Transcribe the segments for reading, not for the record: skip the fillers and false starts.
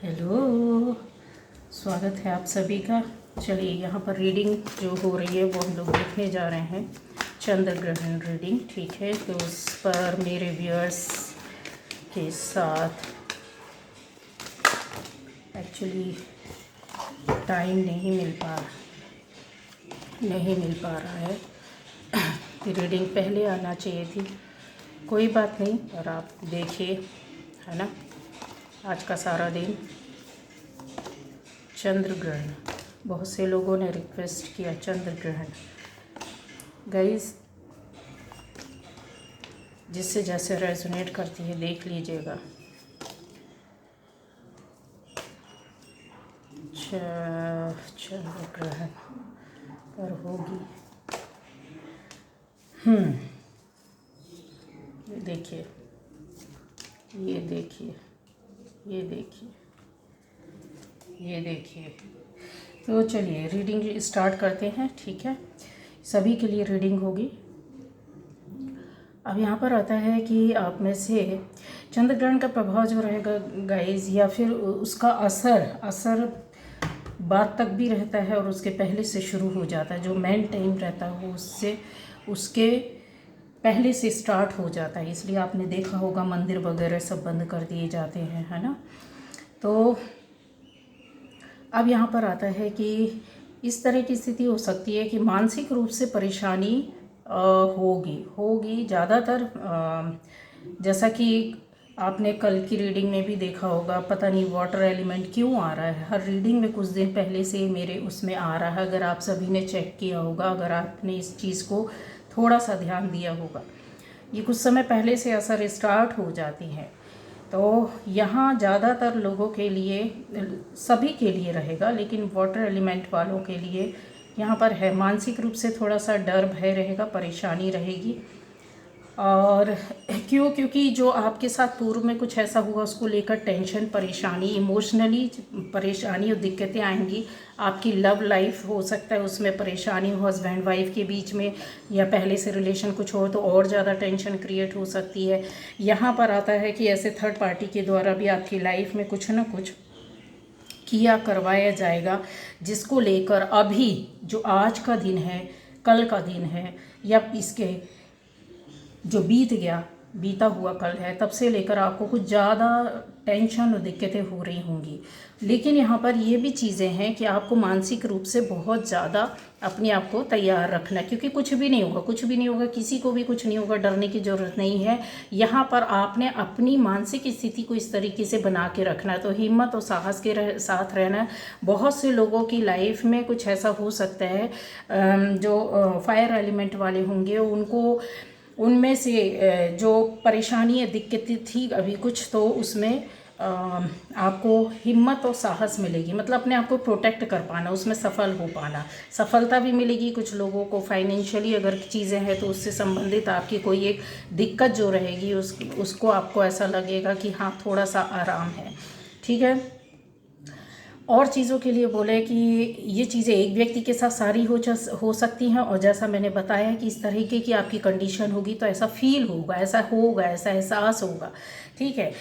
Hello, स्वागत है आप सभी का। चलिए यहाँ पर रीडिंग जो हो रही है वो हम लोग देखने जा रहे हैं, चंद्र ग्रहण रीडिंग। ठीक है, तो उस पर मेरे व्यूअर्स के साथ एक्चुअली टाइम नहीं मिल पा रहा है कि रीडिंग पहले आना चाहिए थी। कोई बात नहीं, और आप देखिए, है ना। आज का सारा दिन चंद्र ग्रहण, बहुत से लोगों ने रिक्वेस्ट किया चंद्र ग्रहण। गाइस, जिससे जैसे रेजोनेट करती है देख लीजिएगा। चंद्र ग्रहण पर होगी। ये देखिए, ये देखिए, ये देखिए, ये देखिए। तो चलिए रीडिंग स्टार्ट करते हैं। ठीक है, सभी के लिए रीडिंग होगी। अब यहाँ पर आता है कि आप में से चंद्र ग्रहण का प्रभाव जो रहेगा गाइस, या फिर उसका असर बाद तक भी रहता है और उसके पहले से शुरू हो जाता है। जो मेन टाइम रहता है उससे उसके पहले से स्टार्ट हो जाता है। इसलिए आपने देखा होगा मंदिर वगैरह सब बंद कर दिए जाते हैं, है ना। तो अब यहाँ पर आता है कि इस तरह की स्थिति हो सकती है कि मानसिक रूप से परेशानी होगी ज़्यादातर। जैसा कि आपने कल की रीडिंग में भी देखा होगा, पता नहीं वाटर एलिमेंट क्यों आ रहा है हर रीडिंग में। कुछ दिन पहले से मेरे उसमें आ रहा है। अगर आप सभी ने चेक किया होगा, अगर आपने इस चीज़ को थोड़ा सा ध्यान दिया होगा, ये कुछ समय पहले से असर स्टार्ट हो जाती है। तो यहाँ ज़्यादातर लोगों के लिए, सभी के लिए रहेगा, लेकिन वाटर एलिमेंट वालों के लिए यहाँ पर है मानसिक रूप से थोड़ा सा डर भय रहेगा, परेशानी रहेगी। और क्योंकि जो आपके साथ पूर्व में कुछ ऐसा हुआ उसको लेकर टेंशन, परेशानी, इमोशनली परेशानी और दिक्कतें आएंगी। आपकी लव लाइफ हो सकता है उसमें परेशानी हो, हस्बैंड वाइफ के बीच में, या पहले से रिलेशन कुछ हो तो और ज़्यादा टेंशन क्रिएट हो सकती है। यहाँ पर आता है कि ऐसे थर्ड पार्टी के द्वारा भी आपकी लाइफ में कुछ ना कुछ किया करवाया जाएगा, जिसको लेकर अभी जो आज का दिन है, कल का दिन है, या इसके जो बीता हुआ कल है, तब से लेकर आपको कुछ ज़्यादा टेंशन और दिक्कतें हो रही होंगी। लेकिन यहाँ पर ये भी चीज़ें हैं कि आपको मानसिक रूप से बहुत ज़्यादा अपने आप को तैयार रखना, क्योंकि कुछ भी नहीं होगा, किसी को भी कुछ नहीं होगा, डरने की ज़रूरत नहीं है। यहाँ पर आपने अपनी मानसिक स्थिति को इस तरीके से बना के रखना है। तो हिम्मत और साहस के साथ रहना। बहुत से लोगों की लाइफ में कुछ ऐसा हो सकता है, जो फायर एलिमेंट वाले होंगे उनको उनमें से जो परेशानी या दिक्कतें थी अभी कुछ, तो उसमें आपको हिम्मत और साहस मिलेगी। मतलब अपने आप को प्रोटेक्ट कर पाना, उसमें सफल हो पाना, सफलता भी मिलेगी। कुछ लोगों को फाइनेंशियली अगर चीज़ें हैं तो उससे संबंधित आपकी कोई एक दिक्कत जो रहेगी उसको आपको ऐसा लगेगा कि हाँ थोड़ा सा आराम है। ठीक है, और चीज़ों के लिए बोले कि ये चीज़ें एक व्यक्ति के साथ सारी हो सकती हैं, और जैसा मैंने बताया कि इस तरीके की आपकी कंडीशन होगी तो ऐसा फील होगा, ऐसा एहसास होगा। ठीक है,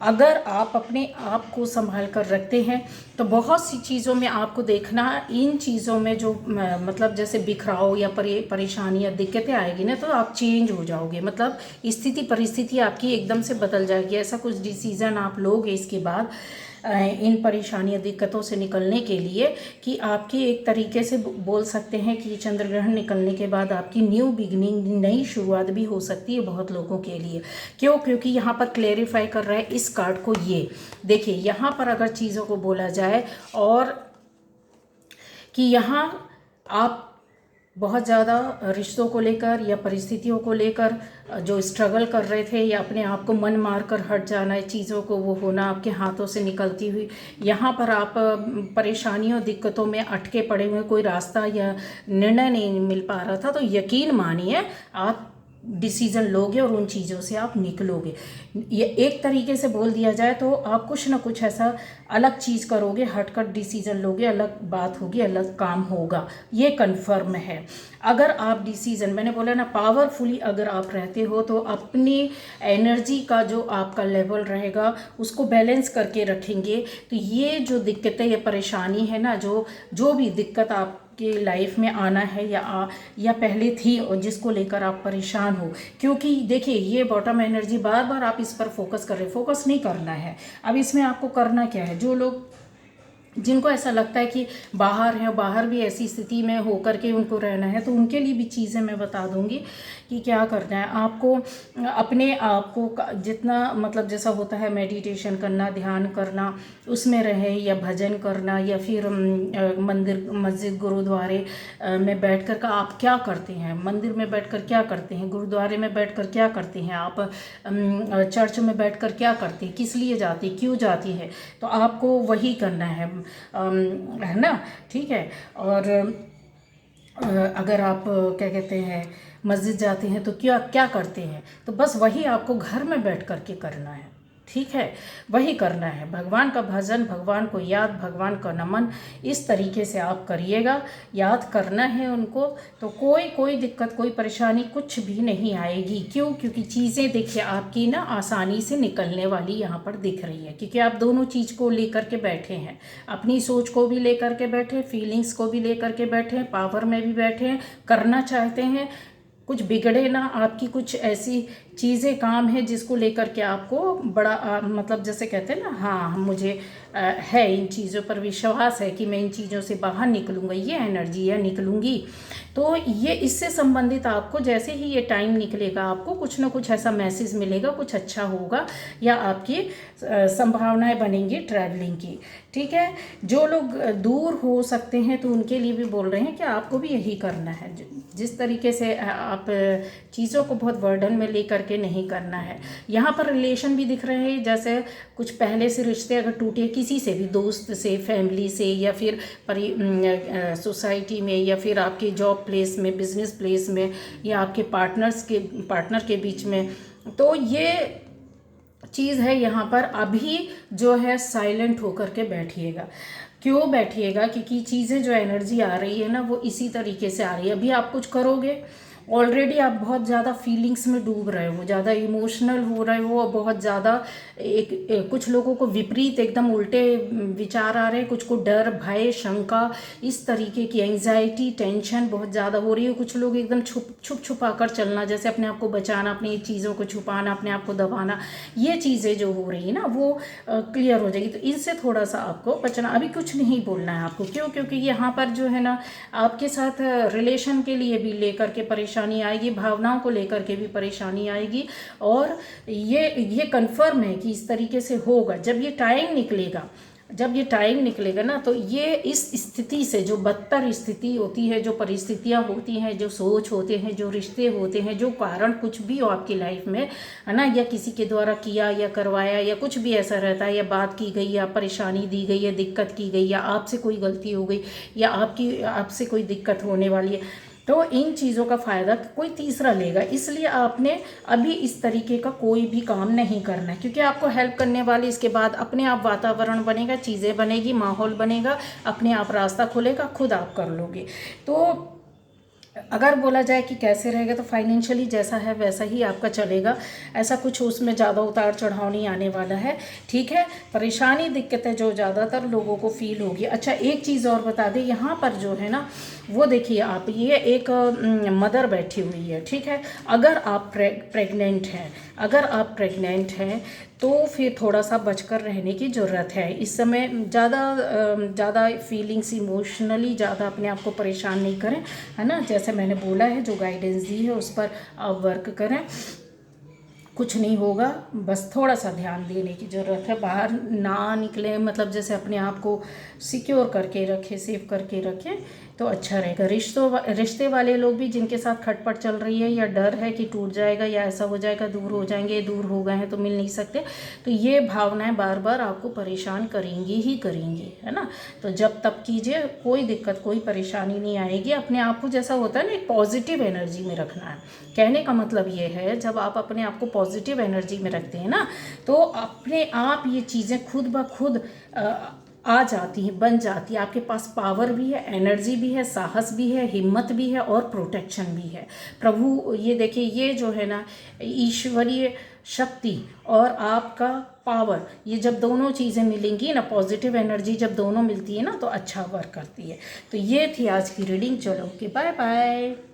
अगर आप अपने आप को संभाल कर रखते हैं तो बहुत सी चीज़ों में आपको देखना, इन चीज़ों में जो मतलब जैसे बिखराव या परेशानी या दिक्कतें आएगी ना, तो आप चेंज हो जाओगे। मतलब स्थिति परिस्थिति आपकी एकदम से बदल जाएगी। ऐसा कुछ डिसीज़न आप लोगे इसके बाद इन परेशानियों दिक्कतों से निकलने के लिए, कि आपकी एक तरीके से बोल सकते हैं कि चंद्र ग्रहण निकलने के बाद आपकी न्यू बिगिनिंग, नई शुरुआत भी हो सकती है बहुत लोगों के लिए। क्योंकि यहाँ पर क्लेरिफाई कर रहा है इस कार्ड को। ये देखिए, यहाँ पर अगर चीज़ों को बोला जाए और कि यहाँ आप बहुत ज़्यादा रिश्तों को लेकर या परिस्थितियों को लेकर जो स्ट्रगल कर रहे थे, या अपने आप को मन मार कर हट जाना है, चीज़ों को वो होना आपके हाथों से निकलती हुई, यहाँ पर आप परेशानियों दिक्कतों में अटके पड़े हुए, कोई रास्ता या निर्णय नहीं मिल पा रहा था, तो यकीन मानिए आप डिसीज़न लोगे और उन चीज़ों से आप निकलोगे। ये एक तरीके से बोल दिया जाए तो आप कुछ ना कुछ ऐसा अलग चीज़ करोगे, हटकर डिसीज़न लोगे, अलग बात होगी, अलग काम होगा, ये कन्फर्म है। अगर आप डिसीज़न, मैंने बोला ना, पावरफुली अगर आप रहते हो तो अपनी एनर्जी का जो आपका लेवल रहेगा उसको बैलेंस करके रखेंगे, तो ये जो दिक्कतें, ये परेशानी है ना, जो भी दिक्कत आपके लाइफ में आना है या पहले थी और जिसको लेकर आप परेशान हो, क्योंकि देखिए ये बॉटम एनर्जी बार बार आप इस पर फोकस कर रहे हो, फोकस नहीं करना है। अब इसमें आपको करना क्या है, जो लोग, जिनको ऐसा लगता है कि बाहर है, बाहर भी ऐसी स्थिति में होकर के उनको रहना है, तो उनके लिए भी चीज़ें मैं बता दूंगी कि क्या करना है आपको। अपने आप को जितना, मतलब जैसा होता है मेडिटेशन करना, ध्यान करना, उसमें रहे, या भजन करना, या फिर मंदिर, मस्जिद, गुरुद्वारे में बैठकर का आप क्या करते हैं, मंदिर में बैठकर क्या करते हैं, गुरुद्वारे में बैठकर क्या करते हैं, आप चर्च में बैठकर क्या करते हैं, किस लिए जाते हैं, क्यों जाती है, तो आपको वही करना है ना, ठीक है। और अगर आप क्या कहते हैं मस्जिद जाते हैं तो क्या करते हैं, तो बस वही आपको घर में बैठ कर के करना है, ठीक है, वही करना है। भगवान का भजन, भगवान को याद, भगवान का नमन, इस तरीके से आप करिएगा, याद करना है उनको, तो कोई दिक्कत, कोई परेशानी कुछ भी नहीं आएगी। क्यों? क्योंकि चीज़ें देखिए आपकी ना आसानी से निकलने वाली यहाँ पर दिख रही है, क्योंकि आप दोनों चीज़ को लेकर के बैठे हैं, अपनी सोच को भी लेकर के बैठे, फीलिंग्स को भी लेकर के बैठे, पावर में भी बैठे हैं, करना चाहते हैं, कुछ बिगड़े ना, आपकी कुछ ऐसी चीज़ें काम है जिसको लेकर के आपको बड़ा मतलब जैसे कहते हैं ना, हाँ मुझे है इन चीज़ों पर विश्वास है कि मैं इन चीज़ों से बाहर निकलूँगा, ये एनर्जी है, निकलूँगी। तो ये इससे संबंधित आपको जैसे ही ये टाइम निकलेगा आपको कुछ ना कुछ ऐसा मैसेज मिलेगा, कुछ अच्छा होगा, या आपकी संभावनाएं बनेंगी ट्रैवलिंग की, ठीक है। जो लोग दूर हो सकते हैं तो उनके लिए भी बोल रहे हैं कि आपको भी यही करना है, जिस तरीके से आप चीज़ों को बहुत बर्डन में लेकर के नहीं करना है। यहाँ पर रिलेशन भी दिख रहे हैं, जैसे कुछ पहले से रिश्ते अगर टूटे किसी से भी, दोस्त से, फैमिली से, या फिर सोसाइटी में, या फिर आपके जॉब प्लेस में, बिजनेस प्लेस में, या आपके पार्टनर के बीच में, तो ये चीज़ है यहाँ पर। अभी जो है साइलेंट होकर के बैठिएगा। क्यों बैठिएगा? क्योंकि चीज़ें जो एनर्जी आ रही है ना वो इसी तरीके से आ रही है। अभी आप कुछ करोगे, ऑलरेडी आप बहुत ज़्यादा फीलिंग्स में डूब रहे हो, ज़्यादा इमोशनल हो रहे हो, और बहुत ज़्यादा कुछ लोगों को विपरीत एकदम उल्टे विचार आ रहे हैं, कुछ को डर, भय, शंका, इस तरीके की एंजाइटी, टेंशन बहुत ज़्यादा हो रही है। कुछ लोग एकदम छुपा कर चलना, जैसे अपने आप को बचाना, अपनी चीज़ों को छुपाना, अपने आप को दबाना, ये चीज़ें जो हो रही है ना वो क्लियर हो जाएगी। तो इनसे थोड़ा सा आपको बचना। अभी कुछ नहीं बोलना है आपको। क्यों? क्योंकि यहाँ पर जो है ना आपके साथ रिलेशन के लिए भी लेकर के परेशानी आएगी, भावनाओं को लेकर के भी परेशानी आएगी, और ये कंफर्म है कि इस तरीके से होगा। जब ये टाइम निकलेगा ना, तो ये इस स्थिति से, जो बदतर स्थिति होती है, जो परिस्थितियाँ होती हैं, जो सोच होते हैं, जो रिश्ते होते हैं, जो कारण कुछ भी हो आपकी लाइफ में, है ना, या किसी के द्वारा किया या करवाया या कुछ भी ऐसा रहता है, या बात की गई, या परेशानी दी गई, या दिक्कत की गई, या आपसे कोई गलती हो गई, या आपसे कोई दिक्कत होने वाली है, तो इन चीज़ों का फ़ायदा कोई तीसरा लेगा। इसलिए आपने अभी इस तरीके का कोई भी काम नहीं करना है, क्योंकि आपको हेल्प करने वाले इसके बाद अपने आप वातावरण बनेगा, चीज़ें बनेगी, माहौल बनेगा, अपने आप रास्ता खुलेगा, खुद आप कर लोगे। तो अगर बोला जाए कि कैसे रहेगा, तो फाइनेंशियली जैसा है वैसा ही आपका चलेगा। ऐसा कुछ उसमें ज़्यादा उतार चढ़ाव नहीं आने वाला है, ठीक है। परेशानी, दिक्कतें जो ज़्यादातर लोगों को फील होगी। अच्छा, एक चीज़ और बता दें, यहाँ पर जो है ना वो देखिए आप, ये एक मदर बैठी हुई है, ठीक है। अगर आप प्रेग्नेंट हैं तो फिर थोड़ा सा बचकर रहने की ज़रूरत है। इस समय ज़्यादा फीलिंग्स, इमोशनली ज़्यादा अपने आप को परेशान नहीं करें, है ना। जैसे मैंने बोला है, जो गाइडेंस दी है उस पर आप वर्क करें, कुछ नहीं होगा। बस थोड़ा सा ध्यान देने की ज़रूरत है। बाहर ना निकलें, मतलब जैसे अपने आप को सिक्योर करके रखें, सेव करके रखें, तो अच्छा रहेगा। रिश्ते वाले लोग भी जिनके साथ खटपट चल रही है या डर है कि टूट जाएगा या ऐसा हो जाएगा, दूर हो जाएंगे, दूर हो गए हैं तो मिल नहीं सकते, तो ये भावनाएं बार बार आपको परेशान करेंगी ही करेंगी, है ना। तो जब तब कीजिए, कोई दिक्कत कोई परेशानी नहीं आएगी। अपने आप को जैसा होता है ना, एक पॉजिटिव एनर्जी में रखना है। कहने का मतलब ये है, जब आप अपने आप को पॉजिटिव एनर्जी में रखते हैं ना, तो अपने आप ये चीज़ें खुद ब खुद आ जाती है, बन जाती है। आपके पास पावर भी है, एनर्जी भी है, साहस भी है, हिम्मत भी है और प्रोटेक्शन भी है। प्रभु ये देखिए, ये जो है ना ईश्वरीय शक्ति और आपका पावर, ये जब दोनों चीज़ें मिलेंगी ना, पॉजिटिव एनर्जी जब दोनों मिलती है ना, तो अच्छा वर्क करती है। तो ये थी आज की रीडिंग। चलो, ओके, बाय बाय।